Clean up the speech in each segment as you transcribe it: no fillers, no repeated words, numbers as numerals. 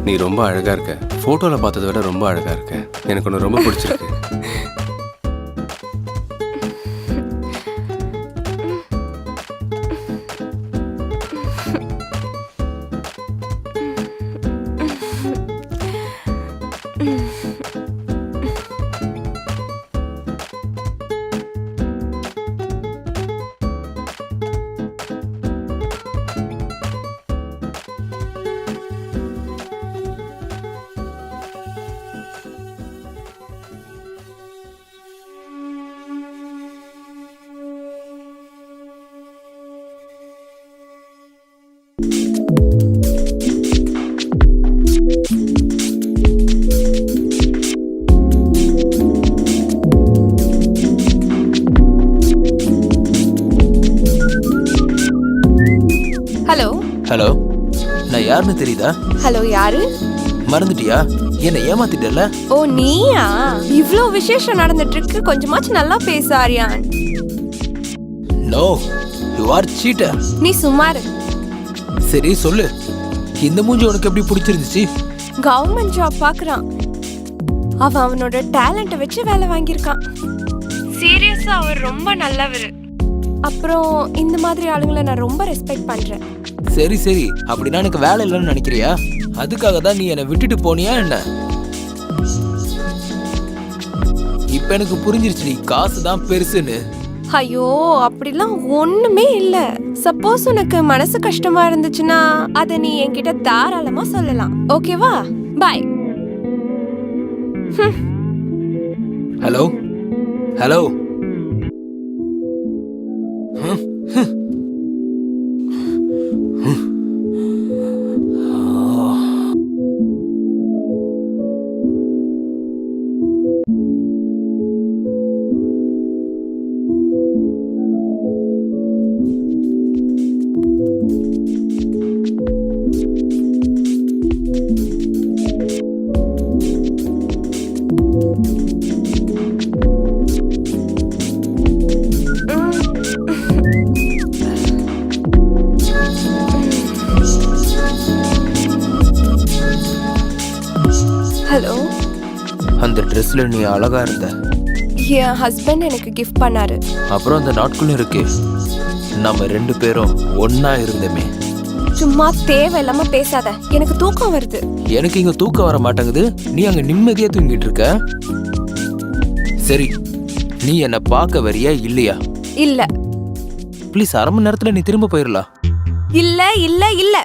நீ ரொம்ப அழகா இருக்க. போட்டோல பார்த்ததை விட ரொம்ப அழகா இருக்க. எனக்கு ஒன்று ரொம்ப பிடிச்சிருக்கு. ஹலோ ஹலோ, நான் யாருன்னு தெரியுதா? ஹலோ யாரு? மறந்துட்டியா? என்னை ஏமாத்திட்டல? ஓ நீயா? இவ்ளோ விசேஷம் நடந்துட்டு இருக்கு, கொஞ்சமாச்சு நல்லா பேசு Aryan. No, you are cheater. நீ சுமாரு. சரி சொல்லு, இந்த மூஞ்சி உனக்கு எப்படி பிடிச்சிருந்துச்சு? கவர்மெண்ட் ஜாப் பாக்குறான். அவன் அவனோட டேலண்ட்டை வச்சு வேலை வாங்கியிருக்கான். சீரியஸா அவர் ரொம்ப நல்லவர். அப்புறம் இந்த மாதிரி ஆளுங்களை நான் ரொம்ப ரெஸ்பெக்ட் பண்றேன். சரி சரி, அப்படின்னா எனக்கு வேலை இல்லைன்னு நினைக்கிறியா? அதுக்காக தான் நீ என்னை விட்டுட்டு போனியா என்ன? இப்ப எனக்கு புரிஞ்சிருச்சு, காசு தான் பெருசுன்னு. ஐயோ அப்படிலாம் ஒண்ணுமே இல்ல. சப்போஸ் உனக்கு மனசு கஷ்டமா இருந்துச்சுன்னா அதை நீ என்கிட்ட தாராளமா சொல்லலாம். ஓகேவா? பாய். Hello hello. ஹலோ. அந்த ட்ரெஸ்ல நீ அழகா இருந்த. என் ஹஸ்பண்ட் எனக்கு கிஃப்ட் பண்ணாரு. அப்புறம் அந்த நாட்களும் இருக்கு, நம்ம ரெண்டு பேரும் ஒன்னா இருந்தோமே. சும்மா தேவையில்லாம பேசாத, எனக்கு தூக்கம் வருது. எனக்கு இங்க தூக்கம் வர மாட்டேங்குது, நீ அங்க நிம்மதியா தூங்கிட்டு இருக்க. சரி, நீ என்ன பார்க்க வரியா இல்லையா? இல்ல ப்ளீஸ், அரை மணி நேரத்துல நீ திரும்ப போயிடலாம். இல்ல இல்ல இல்ல.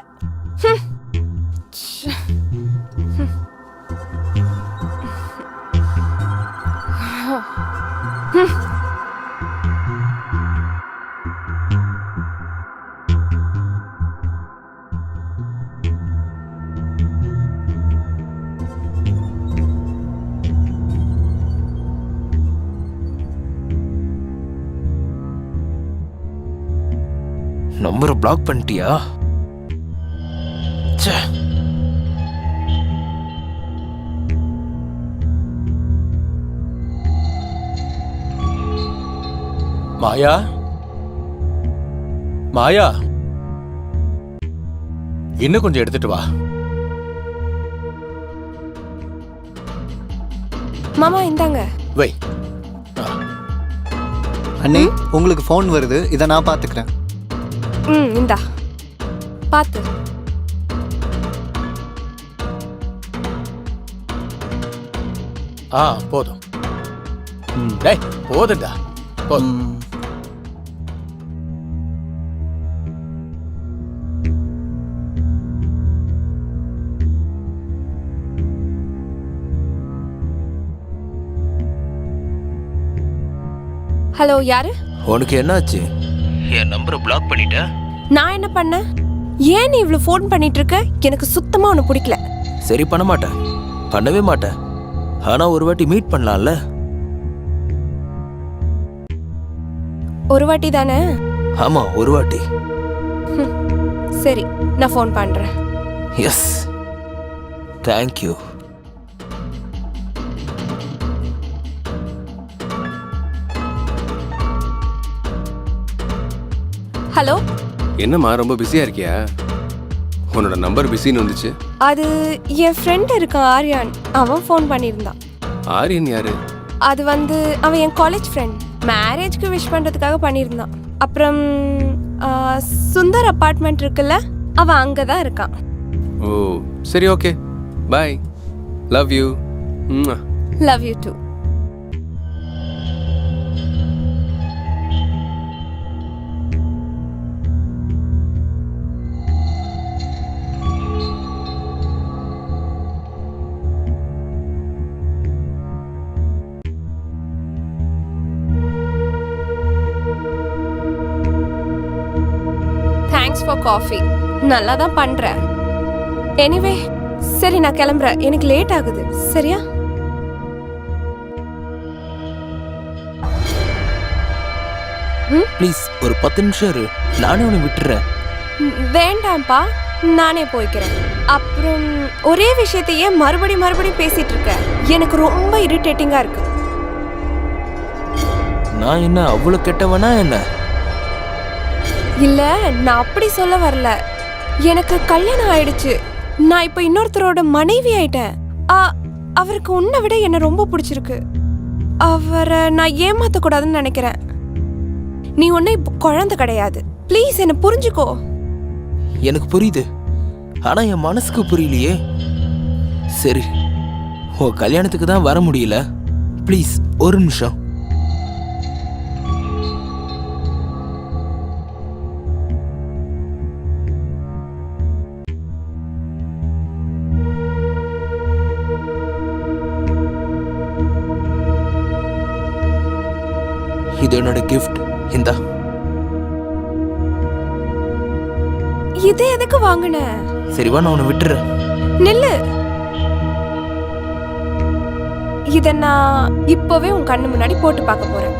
நம்பரை பிளாக் பண்ணிட்டியா? ச்சே. மாயா, மாயா, இன்னும் கொஞ்சம் எடுத்துட்டு வா. மாமா இந்தாங்க. வை. அண்ணே, உங்களுக்கு ஃபோன் வருது, இதை நான் பார்த்துக்கிறேன். இந்தா பாத்து. போதும். டேய் போதும்டா, போதும். ஹலோ யாரு? உனக்கு என்னாச்சு? என் நம்பரை பிளாக் பண்ணிட்ட? நான் என்ன பண்ணேன்? ஏன் நீ இவ்வளவு ஃபோன் பண்ணிட்டு இருக்க? எனக்கு சுத்தமா உன்னை பிடிக்கல. சரி, பண்ண மாட்டேன், பண்ணவே மாட்டேன். ஆனா ஒரு வாட்டி மீட் பண்ணலாம்ல? ஒரு வாட்டி தானே? ஆமா, ஒரு வாட்டி. சரி, நான் ஃபோன் பண்றேன். Yes, thank you. ஹலோ. என்னம்மா ரொம்ப பிஸியா இருக்கியா? உன்னோட நம்பர் பிஸின்னு வந்துச்சு. அது என் ஃப்ரெண்ட் இருக்கான் ஆர்யான், அவன் ஃபோன் பண்ணியிருந்தான். ஆரியன் யாரு? அது வந்து அவன் என் காலேஜ் ஃப்ரெண்ட், மேரேஜ்க்கு விஷ் பண்ணுறதுக்காக பண்ணியிருந்தான். அப்புறம் சுந்தர் அப்பார்ட்மெண்ட் இருக்குல்ல, அவன் அங்கே தான் இருக்கான். ஓ சரி, okay, bye, love you. Love you too. Thanks for coffee. நல்லா தான் பண்ற. எனிவே சரி, நான் கிளம்புறேன், எனக்கு லேட் ஆகுது. சரியா? ப்ளீஸ் ஒரு 10 நிமிஷம் இரு, நானே உன்னை விட்டுறேன். வேண்டாம்ப்பா, நானே போய்க்கிறேன். அப்புறம் ஒரே விஷயத்தையே மறுபடியும் பேசிட்டு இருக்க, எனக்கு ரொம்ப இரிட்டேட்டிங்கா இருக்கு. நான் என்ன அவ்வளோ கெட்டவனா என்ன? இல்ல, நான் அப்படி சொல்ல வரல. எனக்கு கல்யாணம் ஆயிடுச்சு, நான் இப்ப இன்னொருத்தரோட மனைவி ஆயிட்டேன். அவருக்கு உன்னை விட என்ன ரொம்ப பிடிச்சிருக்கு. அவரை நான் ஏமாத்த கூடாதுன்னு நினைக்கிறேன். நீ ஒன்னும் இப்ப குழந்தை கிடையாது. ப்ளீஸ் என்ன புரிஞ்சுக்கோ. எனக்கு புரியுது, ஆனா என் மனசுக்கு புரியலையே. சரி, உன் கல்யாணத்துக்கு தான் வர முடியல. ப்ளீஸ் ஒரு நிமிஷம். இது என்னோட கிஃப்ட், இந்தா. இது எதுக்கு வாங்குன? சரிவா, நான் உன்னை விட்டுறேன். நில்லு. இத நான் இப்பவே உன் கண்ணு முன்னாடி போட்டு பார்க்க போறேன்.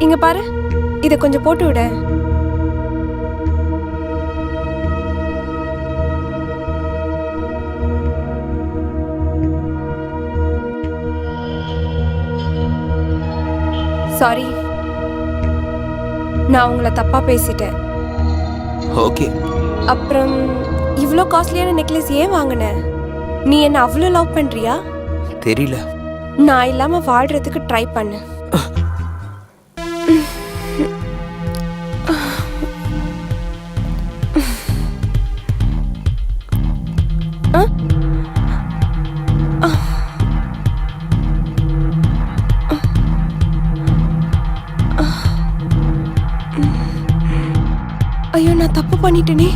இங்க பாரு, இத கொஞ்சம் போட்டு விட. சாரி, நான் உங்களை தப்பா பேசிட்டேன். ஓகே. அப்புறம் இவ்ளோ காஸ்ட்லியான நெக்லஸ் ஏன் வாங்கின? நீ என்ன அவ்வளோ லவ் பண்றியா? தெரியல. நான் இல்லாம வாழ்றதுக்கு ட்ரை பண்ணு. ஐயோ, நான் தப்பு பண்ணிட்டேனே.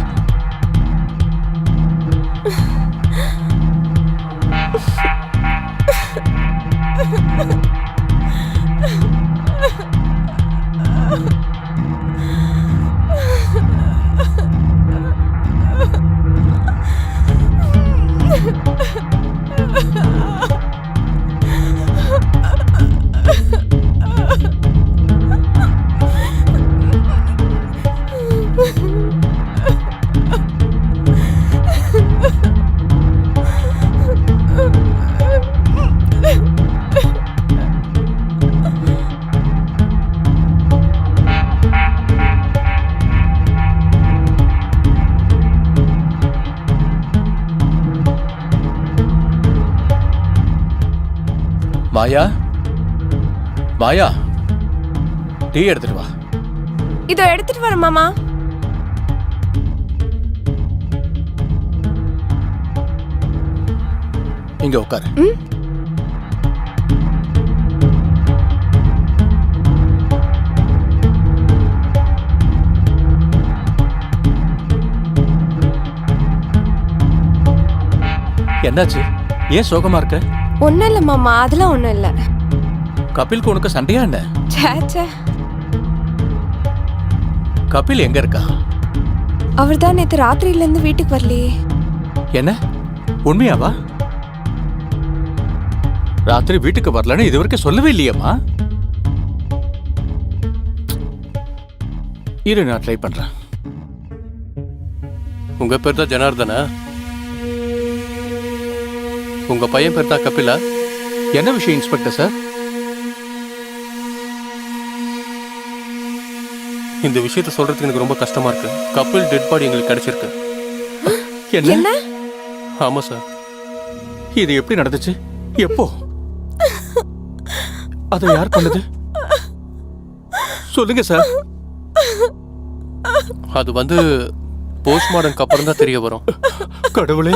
மாயா, மாயா, டீ எடுத்துட்டு வா. இதோ எடுத்துட்டு வரேன் மாமா. இங்க உட்காரு. என்னாச்சு? ஏன் சோகமா இருக்க? ஒன்னும் இல்ல மாமா, அதெல்லாம் ஒன்னும் இல்ல. கபிலுக்கு உனக்கு சண்டையா என்ன? சேச்சே, கபில் எங்க இருக்கா? அவர் தான் நேத்து ராத்திரியில இருந்து வீட்டுக்கு வரலையே. என்ன, உண்மையாவா? ராத்திரி வீட்டுக்கு வரலன்னு இது வரைக்கும் சொல்லவே இல்லையம்மா. இரு, நான் ட்ரை பண்றேன். உங்க பேர் தான் ஜனார்தனா? உங்க பையன் பேர் தான் கபிலா? என்ன விஷயம் இன்ஸ்பெக்டர் சார்? இந்த விஷயத்த சொல்றதுக்கு எனக்கு ரொம்ப கஷ்டமா இருக்கு. கப்பில் டெட் பாடி எங்களுக்கு கிடைச்சிருக்கு. என்ன? என்ன? ஆமா சார். இது எப்படி நடந்துச்சு? எப்போ? அதை யார் பண்ணது? சொல்லுங்க சார். அது வந்து போஸ்ட்மார்டம்க்கு அப்புறம் தான் தெரிய வரும். கடவுளே.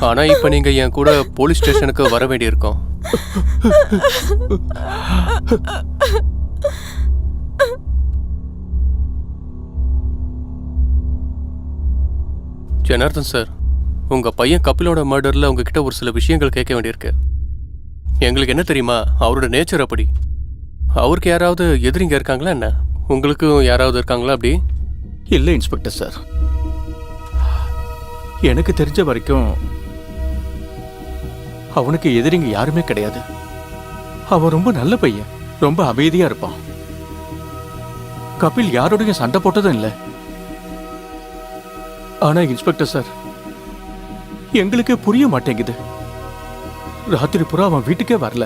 ஆனா இப்ப நீங்க என் கூட போலீஸ் ஸ்டேஷனுக்கு வர வேண்டியிருக்கும். ஜனார்தன் சார், உங்க பையன் கபிலோட மர்டர்ல உங்ககிட்ட ஒரு சில விஷயங்கள் கேட்க வேண்டியிருக்கு. எங்களுக்கு என்ன தெரியுமா, அவரோட நேச்சர் அப்படி. அவருக்கு யாராவது எதிரிங்க இருக்காங்களா என்ன? உங்களுக்கும் யாராவது இருக்காங்களா அப்படி? இல்லை இன்ஸ்பெக்டர் சார், எனக்கு தெரிஞ்ச வரைக்கும் அவனுக்கு எதிரிங்க யாருமே கிடையாது. அவன் ரொம்ப நல்ல பையன், ரொம்ப அமைதியா இருப்பான். கபில் யாரோடையும் சண்டை போட்டதும் இல்லை. ஆனா இன்ஸ்பெக்டர் சார், எங்களுக்கே புரிய மாட்டேங்குது. ராத்திரி பூரா அவன் வீட்டுக்கே வரல.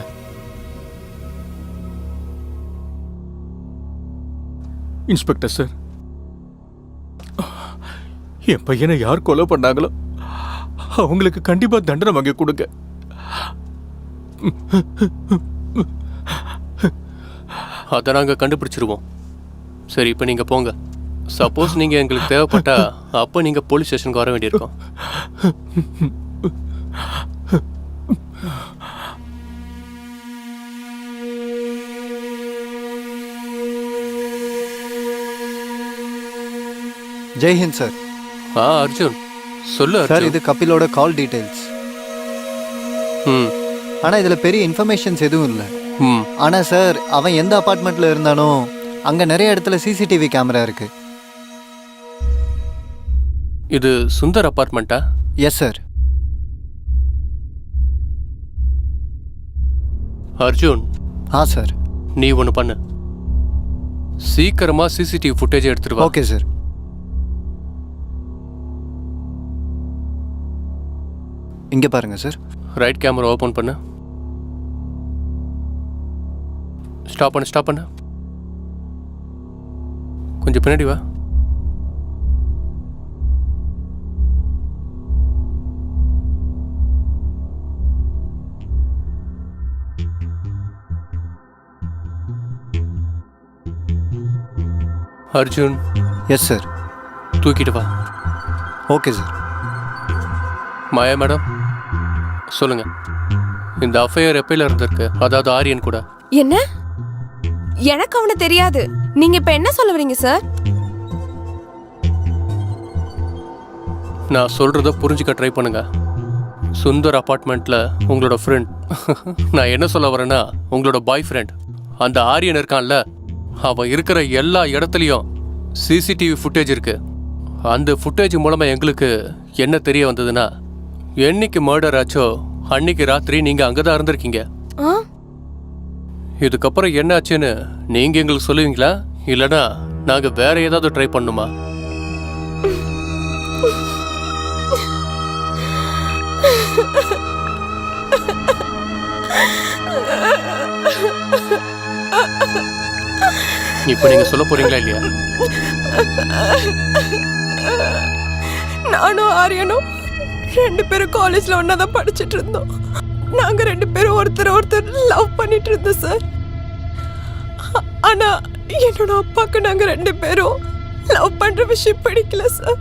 இன்ஸ்பெக்டர் சார், என் பையனை யார் கொலை பண்ணாங்களோ அவங்களுக்கு கண்டிப்பா தண்டனை வாங்கி கொடுங்க. அதை நாங்க கண்டுபிடிச்சிருவோம். சரி, இப்ப நீங்க போங்க. சப்போஸ் நீங்க எங்களுக்கு தேவைப்பட்டா அப்ப நீங்க போலீஸ் ஸ்டேஷனுக்கு வர வேண்டியிருக்கும். ஜெய்ஹிந்த் சார். அர்ஜுன் சொல்லு. சார், அர்ஜுன். இது கபிலோட கால் டீடைல்ஸ். ம் ஆனா இதுல பெரிய இன்ஃபர்மேஷன்ஸ் எதுவும் இல்லை. ம் ஆனா சார், அவன் எந்த அபார்ட்மெண்ட்ல இருந்தானோ அங்க நிறைய இடத்துல சிசிடிவி கேமரா இருக்கு. இது சுந்தர் அபார்ட்மெண்ட்டா? Yes sir. அர்ஜுன், சார். நீ ஒன்று பண்ணு. சீக்கிரமா சிசிடிவி ஃபுட்டேஜ் எடுத்துட்டு வா. Okay sir. இங்க பாருங்க சார். ரைட் கேமரா ஓபன் பண்ணு. ஸ்டாப் பண்ணு, ஸ்டாப் பண்ணு. கொஞ்சம் பின்னாடி வா. அர்ஜுன். Yes sir. தூக்கிட்டு வா. Okay sir. மாயா மேடம், சொல்லுங்க. இந்த அஃபையர் எப்பயில இருந்திருக்கு? அதாவது ஆரியன் கூட. என்ன? எனக்கு அவனை தெரியாது. நீங்க இப்ப என்ன சொல்ல வரீங்க சார்? நான் சொல்றத புரிஞ்சுக்க ட்ரை பண்ணுங்க. சுந்தர் அபார்ட்மெண்ட்ல உங்களோட ஃப்ரெண்ட், நான் என்ன சொல்ல வரேன்னா உங்களோட பாய் ஃப்ரெண்ட், அந்த ஆரியன் இருக்கான்ல, அவன் இருக்கிற எல்லா இடத்துலையும் சிசிடிவி ஃபுட்டேஜ் இருக்கு. அந்த ஃபுட்டேஜ் மூலமா எங்களுக்கு என்ன தெரிய வந்ததுன்னா, என்னைக்கு மர்டர் ஆச்சோ அன்னைக்கு ராத்திரி நீங்க அங்கதான் இருந்திருக்கீங்க. இதுக்கப்புறம் என்ன ஆச்சுன்னு நீங்க எங்களுக்கு சொல்லுவீங்களா, இல்லனா நாங்க வேற ஏதாவது ட்ரை பண்ணுமா? இப்ப நீங்க சொல்ல போறீங்களா இல்லையா? நானும் ஆரியனும் 2 பேரும் காலேஜ்ல ஒன்னாதான் படிச்சுட்டு இருந்தோம். நாங்க 2 பேரும் ஒருத்தர் லவ் பண்ணிட்டு இருந்தோம் சார். ஆனா என்னோட அப்பாக்கு நாங்க 2 பேரும் லவ் பண்ற விஷயம் பிடிக்கல சார்.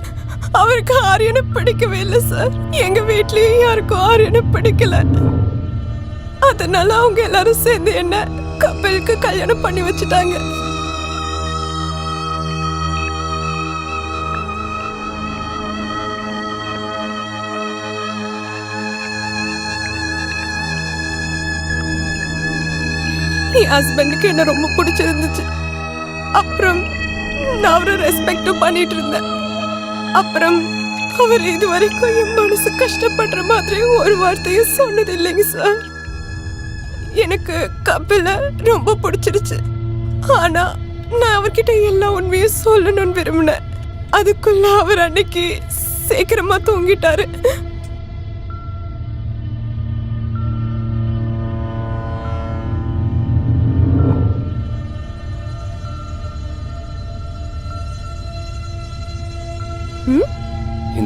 அவருக்கு ஆரியனை பிடிக்கவே இல்லை சார். எங்க வீட்லயும் யாருக்கும் ஆரியனை பிடிக்கல. அதனால அவங்க எல்லாரும் சேர்ந்து என்ன கபிலுக்கு கல்யாணம் பண்ணி வச்சுட்டாங்க. என் ஹஸ்பண்டுக்கு என்ன ரொம்ப பிடிச்சிருந்துச்சு. அப்புறம் நான் அவரை ரெஸ்பெக்டும் பண்ணிட்டு இருந்தேன். அப்புறம் அவர் இது வரைக்கும் என் மனசு கஷ்டப்படுற மாதிரி ஒரு வார்த்தையும் சொன்னது இல்லைங்க சார். எனக்கு கபில ரொம்ப பிடிச்சிருச்சு. ஆனா நான் அவர்கிட்ட எல்லா உண்மையும் சொல்லணும்னு விரும்பினேன். அதுக்குள்ள அவர் அன்னைக்கு சீக்கிரமா தூங்கிட்டாரு.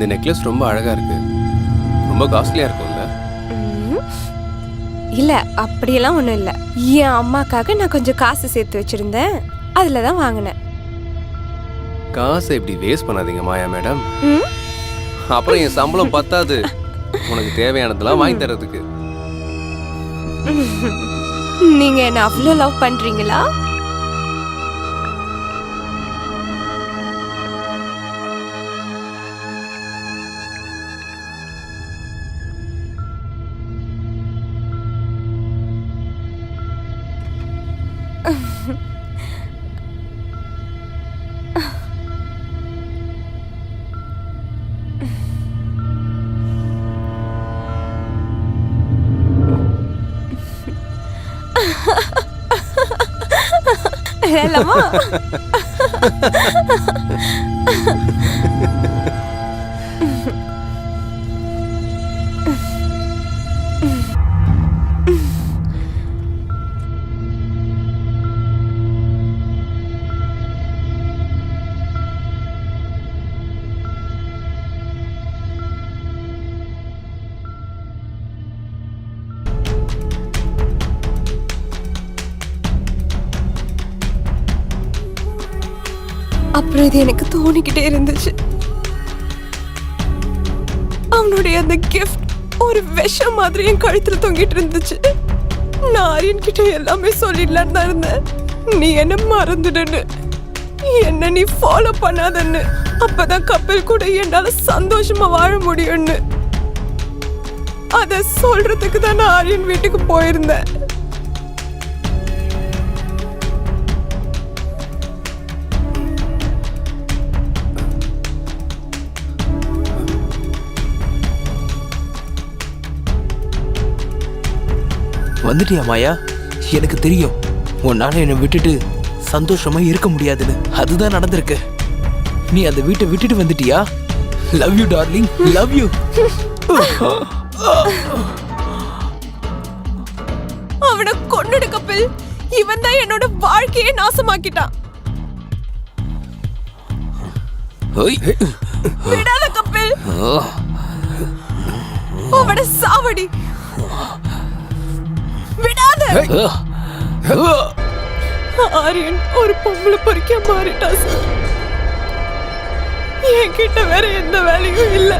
இந்த நெக்லஸ் ரொம்ப அழகா இருக்கு. ரொம்ப காஸ்ட்லியா இருக்கும்ல? ம். இல்ல அப்படியெல்லாம் ஒண்ணும் இல்ல. என் அம்மாக்காக நான் கொஞ்சம் காசு சேர்த்து வச்சிருந்தேன், அதுல தான் வாங்கினேன். காசை இப்படி வேஸ்ட் பண்ணாதீங்க மாயா மேடம். ம். அப்புறம் என் சம்பளம் பத்தாது உனக்கு தேவையானதெல்லாம் வாங்கி தரதுக்கு. நீங்க என்ன அவ்வளோ லவ் பண்றீங்களா? விளையாடலாமா? அப்புறம் இது எனக்கு தோணிக்கிட்டே இருந்துச்சு, அவனுடைய அந்த கிஃப்ட் ஒரு விஷம் மாதிரி என் கழுத்துல தொங்கிட்டு இருந்துச்சு. நான் ஆரியன் கிட்ட எல்லாமே சொல்லிடலான்னு தான் இருந்தேன். நீ என்ன மறந்துடுன்னு, என்ன நீ ஃபாலோ பண்ணாதன்னு, அப்பதான் கப்பல் கூட என்னால சந்தோஷமா வாழ முடியும்னு. அத சொல்றதுக்கு தான் நான் ஆரியன் வீட்டுக்கு போயிருந்தேன். வந்துட்டியா மாயா? எனக்கு தெரியும் உன்னால என்னை விட்டுட்டு சந்தோஷமா இருக்க முடியாதுன்னு. அதுதான் நடந்திருக்கு. நீ அந்த வீட்டை விட்டுட்டு வந்துட்டியா? Love you darling, love you. அவனை கொன்னுடு கபில். இவன் தான் என்னோட வாழ்க்கையை நாசமாக்கிட்டான். விடாத கபில், அவனை சாவடி. விடாத. ஆரியன் ஒரு பொம்பளை பொறுக்கியா மாறிட்டா சார். என்கிட்ட வேற எந்த வேலையும் இல்ல.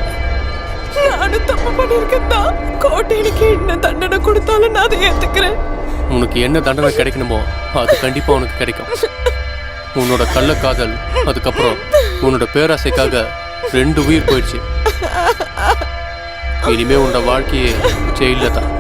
நானும் தப்பு பண்ணிருக்கேன் தான். கோட்டை எனக்கு என்ன தண்டனை கொடுத்தாலும் நான் அதை ஏத்துக்கிறேன். உனக்கு என்ன தண்டனை கிடைக்கணுமோ அது கண்டிப்பா உனக்கு கிடைக்கும். உன்னோட கள்ளக்காதல், அதுக்கப்புறம் உன்னோட பேராசைக்காக 2 உயிர் போயிடுச்சு. இனிமே உன்னோட வாழ்க்கையே ஜெயில தான்.